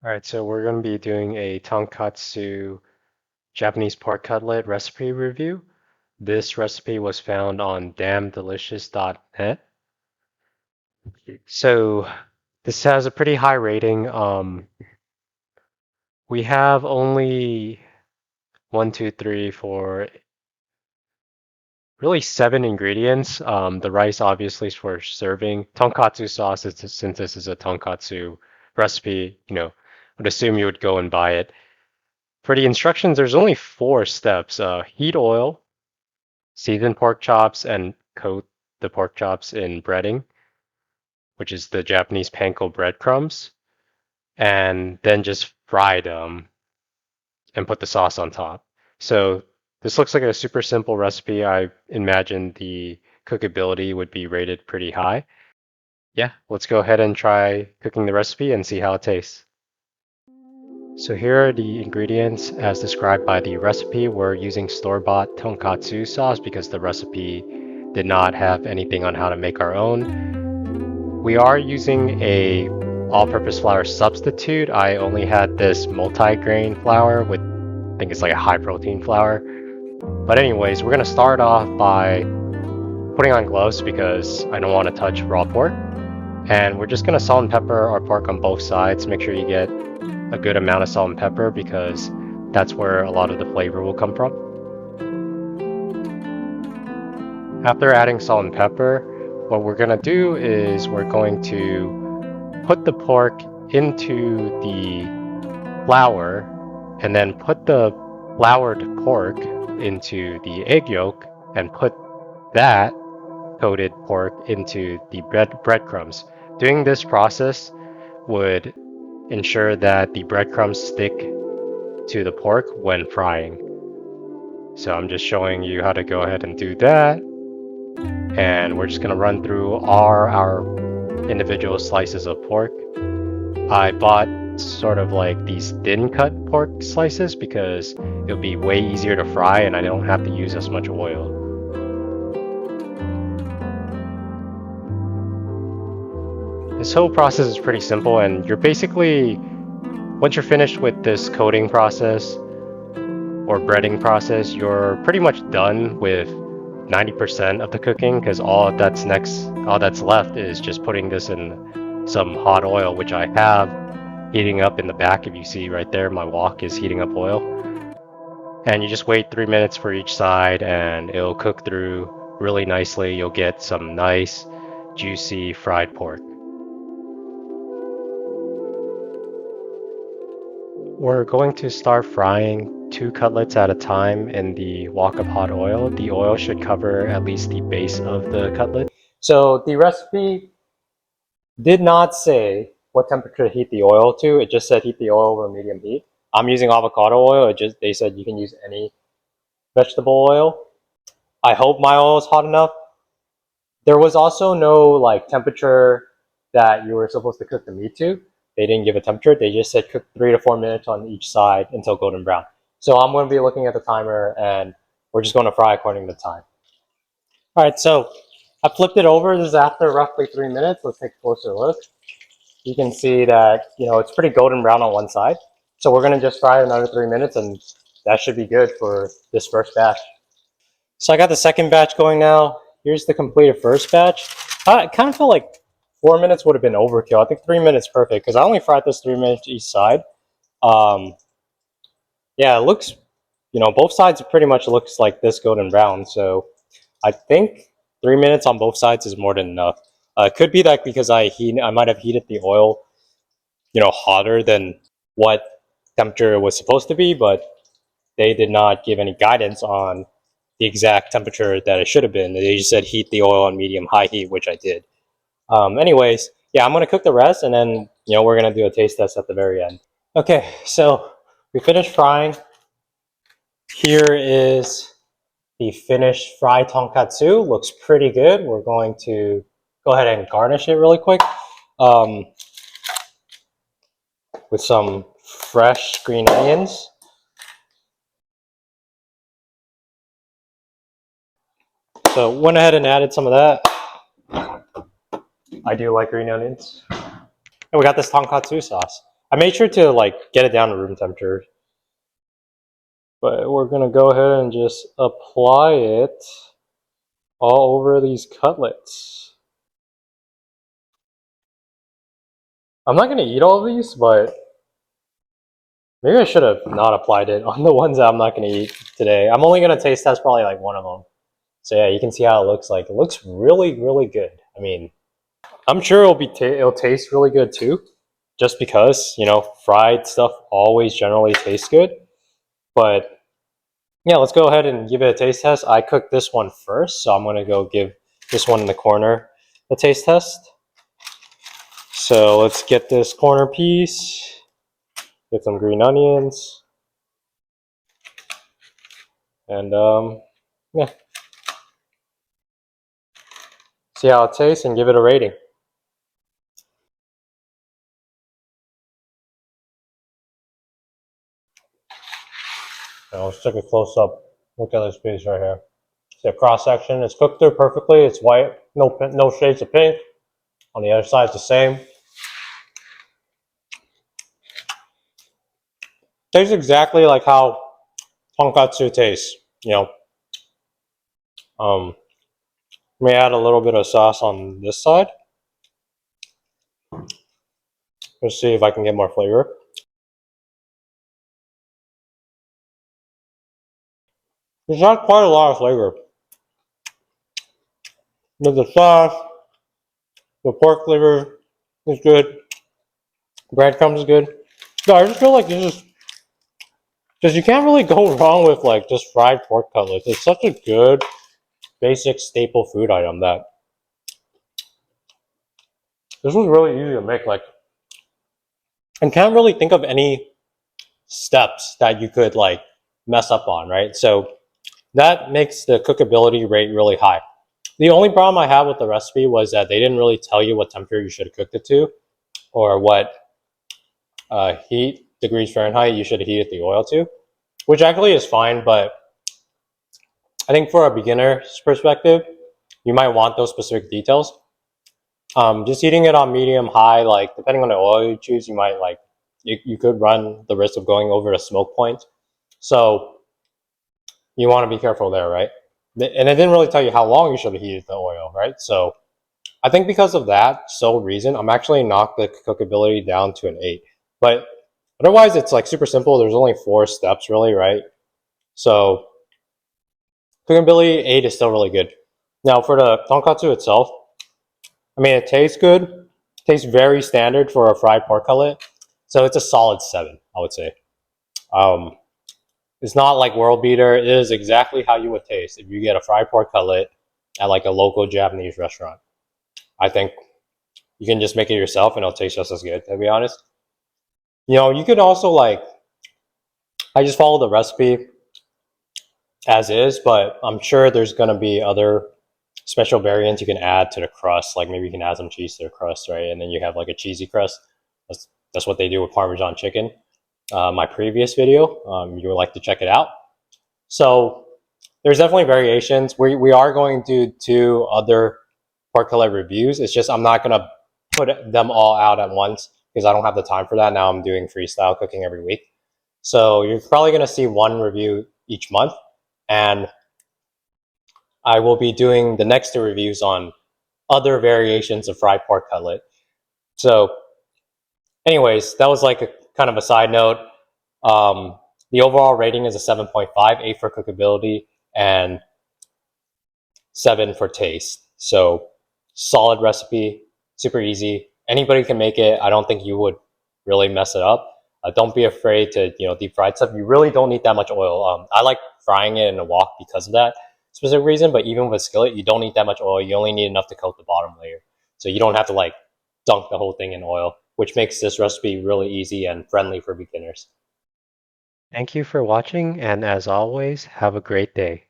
Alright, so we're going to be doing a Tonkatsu Japanese pork cutlet recipe review. This recipe was found on damndelicious.net. So this has a pretty high rating. We have only one, two, three, four, really seven ingredients. The rice obviously is for serving. Tonkatsu sauce, since this is a tonkatsu recipe, would assume you would go and buy it. For the instructions, there's only four steps. Heat oil, season pork chops, and coat the pork chops in breading, which is the Japanese panko breadcrumbs, and then just fry them and put the sauce on top. So this looks like a super simple recipe. I imagine the cookability would be rated pretty high. Yeah, let's go ahead and try cooking the recipe and see how it tastes. So here are the ingredients as described by the recipe. We're using store-bought tonkatsu sauce because the recipe did not have anything on how to make our own. We are using a all-purpose flour substitute. I only had this multi-grain flour with, I think it's like a high-protein flour. But anyways, we're gonna start off by putting on gloves because I don't want to touch raw pork. And we're just gonna salt and pepper our pork on both sides. Make sure you get a good amount of salt and pepper because that's where a lot of the flavor will come from. After adding salt and pepper, what we're going to do is we're going to put the pork into the flour and then put the floured pork into the egg yolk and put that coated pork into the breadcrumbs. Doing this process would ensure that the breadcrumbs stick to the pork when frying. So I'm just showing you how to go ahead and do that. And we're just gonna run through our individual slices of pork. I bought sort of like these thin cut pork slices because it'll be way easier to fry and I don't have to use as much oil. This whole process is pretty simple and you're basically, once you're finished with this coating process or breading process, you're pretty much done with 90% of the cooking because all that's left is just putting this in some hot oil, which I have heating up in the back. If you see right there, my wok is heating up oil. And you just wait 3 minutes for each side and it'll cook through really nicely. You'll get some nice, juicy fried pork. We're going to start frying 2 cutlets at a time in the wok of hot oil. The oil should cover at least the base of the cutlet. So the recipe did not say what temperature to heat the oil to. It just said heat the oil over medium heat. I'm using avocado oil. They said you can use any vegetable oil. I hope my oil is hot enough. There was also no like temperature that you were supposed to cook the meat to. They didn't give a temperature. They just said cook 3 to 4 minutes on each side until golden brown. So I'm going to be looking at the timer and we're just going to fry according to time. All right, so I flipped it over. This is after roughly 3 minutes. Let's take a closer look. You can see that, it's pretty golden brown on one side. So we're going to just fry it another 3 minutes and that should be good for this first batch. So I got the second batch going now. Here's the completed first batch. I kind of felt like 4 minutes would have been overkill. I think 3 minutes perfect because I only fried this 3 minutes each side. Yeah, it looks, both sides pretty much looks like this golden brown. So I think 3 minutes on both sides is more than enough. It could be that because I might have heated the oil, hotter than what temperature it was supposed to be, but they did not give any guidance on the exact temperature that it should have been. They just said heat the oil on medium high heat, which I did. Anyways, yeah, I'm gonna cook the rest, and then we're gonna do a taste test at the very end. Okay, so we finished frying. Here is the finished fried tonkatsu. Looks pretty good. We're going to go ahead and garnish it really quick with some fresh green onions. So went ahead and added some of that. I do like green onions. And we got this tonkatsu sauce. I made sure to like get it down to room temperature. But we're gonna go ahead and just apply it all over these cutlets. I'm not gonna eat all of these, but maybe I should have not applied it on the ones that I'm not gonna eat today. I'm only gonna taste test probably like one of them. So yeah, you can see how it looks like. It looks really, really good. I mean, I'm sure it'll taste really good too, just because fried stuff always generally tastes good. But yeah, let's go ahead and give it a taste test. I cooked this one first, so I'm gonna go give this one in the corner a taste test. So let's get this corner piece. Get some green onions, and yeah, see how it tastes and give it a rating. Now let's take a close up look at this piece right here. See a cross section. It's cooked through perfectly. It's white, no shades of pink. On the other side, it's the same. Tastes exactly like how tonkatsu tastes. May add a little bit of sauce on this side. Let's see if I can get more flavor. There's not quite a lot of flavor. But the sauce, the pork liver is good. Breadcrumbs is good. No, I just feel like this is because you can't really go wrong with like just fried pork cutlets. It's such a good basic staple food item that this was really easy to make. Like, I can't really think of any steps that you could like mess up on, right? So that makes the cookability rate really high. The only problem I had with the recipe was that they didn't really tell you what temperature you should have cooked it to, or what heat degrees Fahrenheit you should have heated the oil to, which actually is fine. But I think for a beginner's perspective, you might want those specific details. Just heating it on medium high, like depending on the oil you choose, you might like you could run the risk of going over a smoke point. So you want to be careful there, right? And it didn't really tell you how long you should have heated the oil, right? So I think because of that sole reason, I'm actually knocked the cookability down to an 8. But otherwise, it's like super simple. There's only 4 steps, really, right? So cookability 8 is still really good. Now for the tonkatsu itself, I mean, it tastes good. It tastes very standard for a fried pork cutlet. So it's a solid 7, I would say. Um, it's not like world beater. It is exactly how you would taste if you get a fried pork cutlet at like a local Japanese restaurant. I think you can just make it yourself and it'll taste just as good, to be honest. You could also like, I just follow the recipe as is, but I'm sure there's going to be other special variants you can add to the crust. Like maybe you can add some cheese to the crust, right? And then you have like a cheesy crust. That's what they do with Parmesan chicken. My previous video, you would like to check it out. So there's definitely variations. We are going to do other pork cutlet reviews. It's just I'm not going to put them all out at once because I don't have the time for that. Now I'm doing freestyle cooking every week. So you're probably going to see one review each month. And I will be doing the next 2 reviews on other variations of fried pork cutlet. So anyways, that was like a kind of a side note. The overall rating is a 7.5, 8 for cookability, and 7 for taste. So solid recipe, super easy. Anybody can make it. I don't think you would really mess it up. Don't be afraid to deep fry stuff. You really don't need that much oil. I like frying it in a wok because of that specific reason. But even with a skillet, you don't need that much oil. You only need enough to coat the bottom layer. So you don't have to like dunk the whole thing in oil, which makes this recipe really easy and friendly for beginners. Thank you for watching, and as always, have a great day.